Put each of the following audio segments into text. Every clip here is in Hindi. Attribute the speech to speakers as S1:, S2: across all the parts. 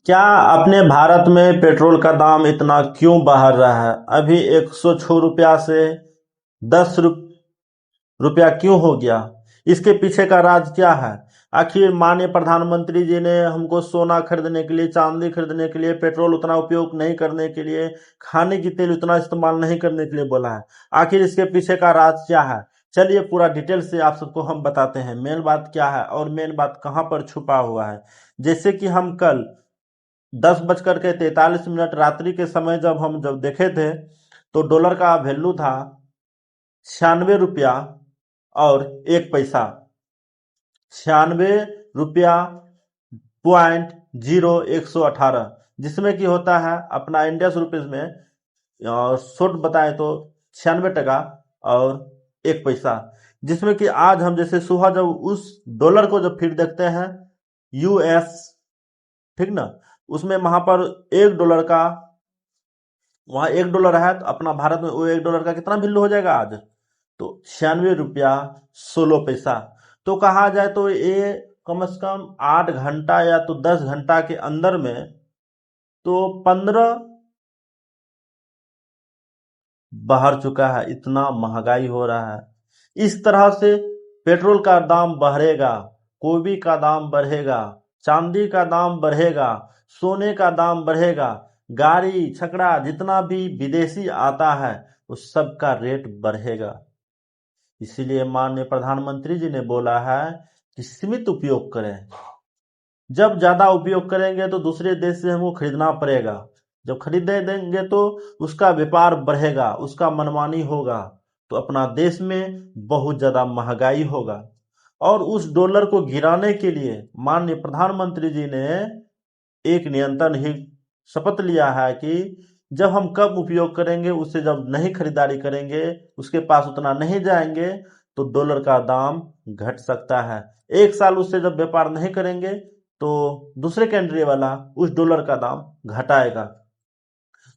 S1: क्या अपने भारत में पेट्रोल का दाम इतना क्यों बढ़ रहा है? अभी 106 रुपया से 10 रुपया क्यों हो गया? इसके पीछे का राज क्या है? आखिर माननीय प्रधानमंत्री जी ने हमको सोना खरीदने के लिए, चांदी खरीदने के लिए, पेट्रोल उतना उपयोग नहीं करने के लिए, खाने की तेल उतना इस्तेमाल नहीं करने के लिए बोला है। आखिर इसके पीछे का राज क्या है? चलिए पूरा डिटेल से आप सबको हम बताते हैं मेन बात क्या है और मेन बात कहाँ पर छुपा हुआ है। जैसे कि हम कल 10:43 रात्रि के समय जब देखे थे तो डॉलर का वैल्यू था 96 रुपया और 1 पैसा। 96 रुपया .0118, जिसमें कि होता है अपना इंडिया रुपीज में शॉर्ट बताएं तो 96 टका और 1 पैसा। जिसमें कि आज हम जैसे सुबह जब उस डॉलर को जब फिर देखते हैं यूएस, ठीक ना, उसमें वहां पर वहां $1 है तो अपना भारत में वो $1 का कितना वैल्यू हो जाएगा आज? तो 96 रुपया 16 पैसा। तो कहा जाए तो ये कम से कम 8 घंटा या तो 10 घंटा के अंदर में तो 15 बढ़ चुका है। इतना महंगाई हो रहा है। इस तरह से पेट्रोल का दाम बढ़ेगा, गोभी का दाम बढ़ेगा, चांदी का दाम बढ़ेगा, सोने का दाम बढ़ेगा, गाड़ी छकड़ा जितना भी विदेशी आता है उस सब का रेट बढ़ेगा। इसीलिए माननीय प्रधानमंत्री जी ने बोला है कि सीमित उपयोग करें। जब ज्यादा उपयोग करेंगे तो दूसरे देश से हमको खरीदना पड़ेगा। जब खरीदे देंगे तो उसका व्यापार बढ़ेगा, उसका मनमानी होगा, तो अपना देश में बहुत ज्यादा महंगाई होगा। और उस डॉलर को गिराने के लिए माननीय प्रधानमंत्री जी ने एक नियंत्रण ही शपथ लिया है कि जब हम कब उपयोग करेंगे, उससे जब नहीं खरीदारी करेंगे, उसके पास उतना नहीं जाएंगे तो डॉलर का दाम घट सकता है। 1 साल उससे जब व्यापार नहीं करेंगे तो दूसरे कंट्री वाला उस डॉलर का दाम घटाएगा।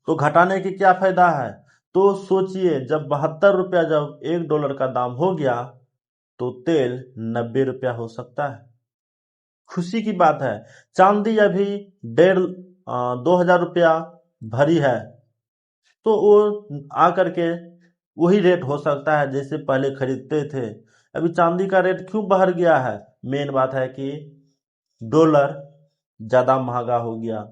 S1: तो घटाने की क्या फायदा है? तो सोचिए, जब 72 रुपया जब $1 का दाम हो गया तो तेल 90 रुपया हो सकता है। खुशी की बात है। चांदी अभी 2,500 रुपया भरी है, तो वो आकर के वही रेट हो सकता है जैसे पहले खरीदते थे। अभी चांदी का रेट क्यों बढ़ गया है? मेन बात है कि डॉलर ज्यादा महंगा हो गया।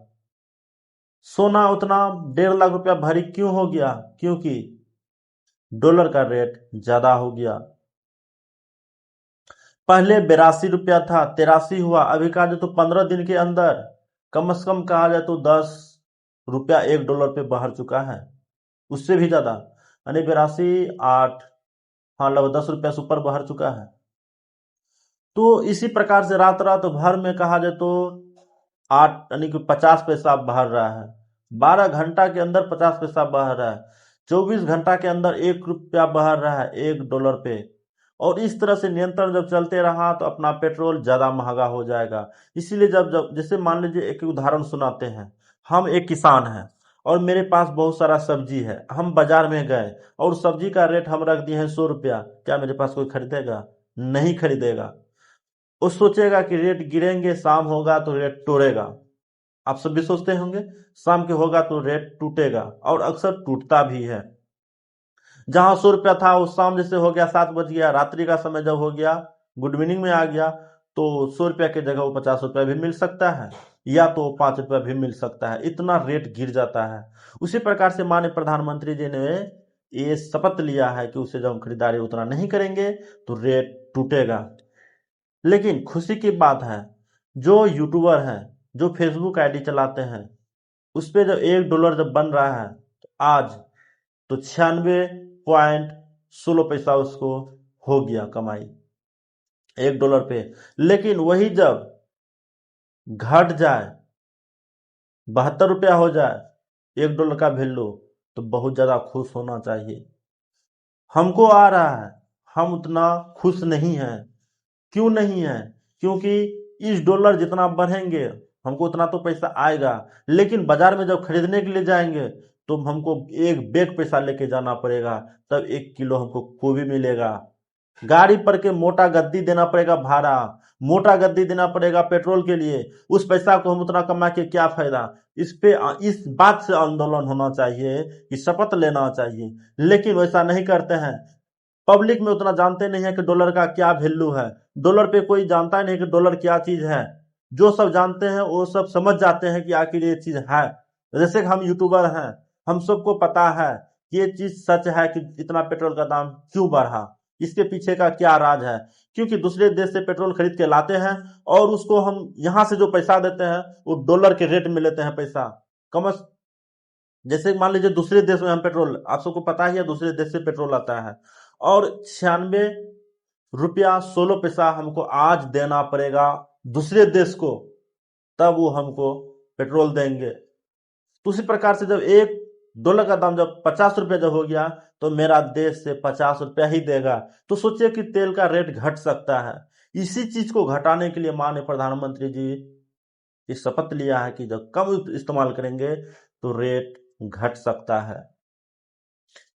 S1: सोना उतना 1.5 लाख रुपया भरी क्यों हो गया? क्योंकि डॉलर का रेट ज्यादा हो गया। पहले 82 रुपया था, 83 हुआ, अभी कहा जाए तो 15 दिन के अंदर कम से कम कहा जाए तो 10 रुपया $1 पे बढ़ चुका है, उससे भी ज्यादा, यानी 82 8, हाँ लगभग 10 रुपया से ऊपर बढ़ चुका है। तो इसी प्रकार से रात रात भर में कहा जाए तो 8 यानी कि 50 पैसा बढ़ रहा है। 12 घंटा के अंदर 50 पैसा बढ़ रहा है। 24 घंटा के अंदर 1 रुपया बढ़ रहा है $1 पे। और इस तरह से नियंत्रण जब चलते रहा तो अपना पेट्रोल ज्यादा महंगा हो जाएगा। इसीलिए जब जब जैसे मान लीजिए एक उदाहरण सुनाते हैं। हम एक किसान हैं और मेरे पास बहुत सारा सब्जी है। हम बाजार में गए और सब्जी का रेट हम रख दिए हैं 100 रुपया। क्या मेरे पास कोई खरीदेगा? नहीं खरीदेगा। वो सोचेगा कि रेट गिरेंगे, शाम होगा तो रेट तोड़ेगा। आप सब भी सोचते होंगे शाम के होगा तो रेट टूटेगा, और अक्सर टूटता भी है। जहां 100 रुपया था वो शाम जैसे हो गया, 7 बज गया, रात्रि का समय जब हो गया, गुड इवनिंग में आ गया, तो 100 रुपया की जगह वो 50 रुपया भी मिल सकता है, या तो 5 रुपया भी मिल सकता है। इतना रेट गिर जाता है। उसी प्रकार से माननीय प्रधानमंत्री जी ने ये शपथ लिया है कि उससे जब हम खरीदारी उतना नहीं करेंगे तो रेट टूटेगा। लेकिन खुशी की बात है, जो यूट्यूबर हैं, जो फेसबुक आईडी चलाते हैं, उस पे जब $1 जब बन रहा है तो आज तो 96.16 पैसा उसको हो गया कमाई $1 पे। लेकिन वही जब घट जाए, 72 रुपया हो जाए $1 का वैल्यू, तो बहुत ज्यादा खुश होना चाहिए। हमको आ रहा है, हम उतना खुश नहीं हैं। क्यों नहीं है? क्योंकि इस डॉलर जितना बढ़ेंगे हमको उतना तो पैसा आएगा, लेकिन बाजार में जब खरीदने के लिए जाएंगे तो हमको एक बैग पैसा लेके जाना पड़ेगा, तब 1 किलो हमको गोभी मिलेगा। गाड़ी पर के मोटा गद्दी देना पड़ेगा भाड़ा, मोटा गद्दी देना पड़ेगा पेट्रोल के लिए। उस पैसा को हम उतना कमा के क्या फायदा? इस पे इस बात से आंदोलन होना चाहिए कि शपथ लेना चाहिए, लेकिन वैसा नहीं करते हैं। पब्लिक में उतना जानते नहीं है कि डॉलर का क्या वैल्यू है। डॉलर पे कोई जानता ही नहीं कि डॉलर क्या चीज है। जो सब जानते हैं वो सब समझ जाते हैं कि आखिर ये चीज है। जैसे कि हम यूट्यूबर हैं, हम सबको पता है कि ये चीज सच है कि इतना पेट्रोल का दाम क्यों बढ़ा, इसके पीछे का क्या राज है। क्योंकि दूसरे देश से पेट्रोल खरीद के लाते हैं और उसको हम यहाँ से जो पैसा देते हैं वो डॉलर के रेट में लेते हैं पैसा। कम जैसे मान लीजिए दूसरे देश में हम पेट्रोल, आप सबको पता ही है दूसरे देश से पेट्रोल आता है, और 96 रुपया 16 पैसा हमको आज देना पड़ेगा दूसरे देश को, तब वो हमको पेट्रोल देंगे। तो उसी प्रकार से जब एक डॉलर का दाम जब 50 रुपया जब हो गया तो मेरा देश से 50 रुपया ही देगा। तो सोचिए कि तेल का रेट घट सकता है। इसी चीज को घटाने के लिए माननीय प्रधानमंत्री जी इस शपथ लिया है कि जब कम इस्तेमाल करेंगे तो रेट घट सकता है।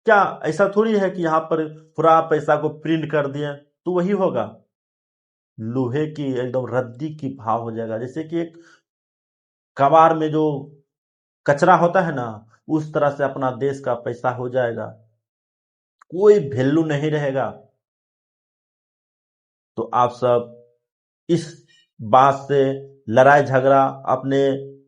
S1: क्या ऐसा थोड़ी है कि यहाँ पर पूरा पैसा को प्रिंट कर दिए तो वही होगा? लोहे की एकदम रद्दी की भाव हो जाएगा। जैसे कि एक कबाड़ में जो कचरा होता है ना, उस तरह से अपना देश का पैसा हो जाएगा, कोई वैल्यू नहीं रहेगा। तो आप सब इस बात से लड़ाई झगड़ा अपने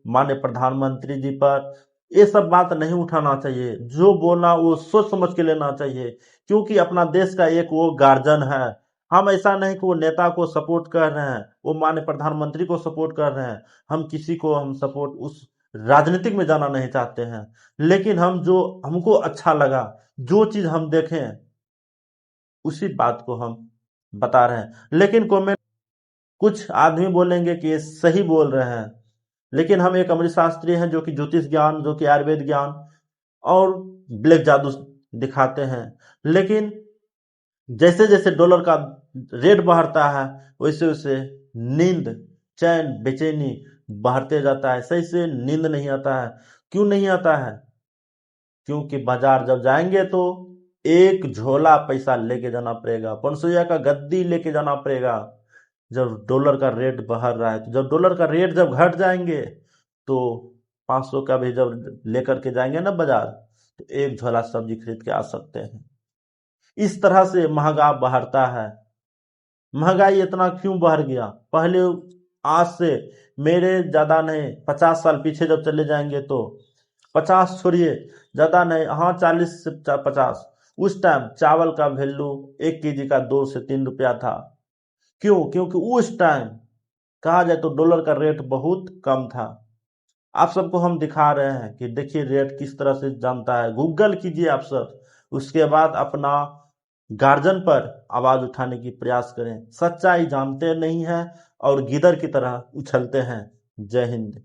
S1: माननीय प्रधानमंत्री जी पर ये सब बात नहीं उठाना चाहिए। जो बोलना वो सोच समझ के लेना चाहिए, क्योंकि अपना देश का एक वो गार्जियन है। हम ऐसा नहीं कि वो नेता को सपोर्ट कर रहे हैं, वो माननीय प्रधानमंत्री को सपोर्ट कर रहे हैं। हम किसी को हम सपोर्ट उस राजनीतिक में जाना नहीं चाहते हैं, लेकिन हम जो हमको अच्छा लगा, जो चीज हम देखें उसी बात को हम बता रहे हैं। लेकिन कमेंट कुछ आदमी बोलेंगे कि ये सही बोल रहे हैं, लेकिन हम एक अमृत शास्त्री हैं जो कि ज्योतिष ज्ञान, जो कि आयुर्वेद ज्ञान और ब्लैक जादू दिखाते हैं। लेकिन जैसे जैसे डॉलर का रेट बढ़ता है वैसे वैसे नींद, चैन, बेचैनी बढ़ते जाता है। सही से नींद नहीं आता है। क्यों नहीं आता है? क्योंकि बाजार जब जाएंगे तो एक झोला पैसा लेके जाना पड़ेगा, 500 का गद्दी लेके जाना पड़ेगा। जब डॉलर का रेट बढ़ रहा है, तो जब डॉलर का रेट जब घट जाएंगे तो 500 का भी जब लेकर के जाएंगे ना बाजार, तो एक झोला सब्जी खरीद के आ सकते हैं। इस तरह से महंगा बढ़ता है। महंगाई इतना क्यों बढ़ गया? पहले आज से मेरे ज्यादा नहीं 50 साल पीछे जब चले जाएंगे तो 50 छोड़िए, ज्यादा नहीं, हाँ 40 से 50, उस टाइम चावल का वैल्यू 1 केजी का 2 से 3 रुपया था। क्यों? क्योंकि उस टाइम कहा जाए तो डॉलर का रेट बहुत कम था। आप सबको हम दिखा रहे हैं कि देखिए रेट किस तरह से जानता है। गूगल कीजिए आप सब, उसके बाद अपना गार्जियन पर आवाज उठाने की प्रयास करें। सच्चाई जानते नहीं हैं और गिदर की तरह उछलते हैं। जय हिंद।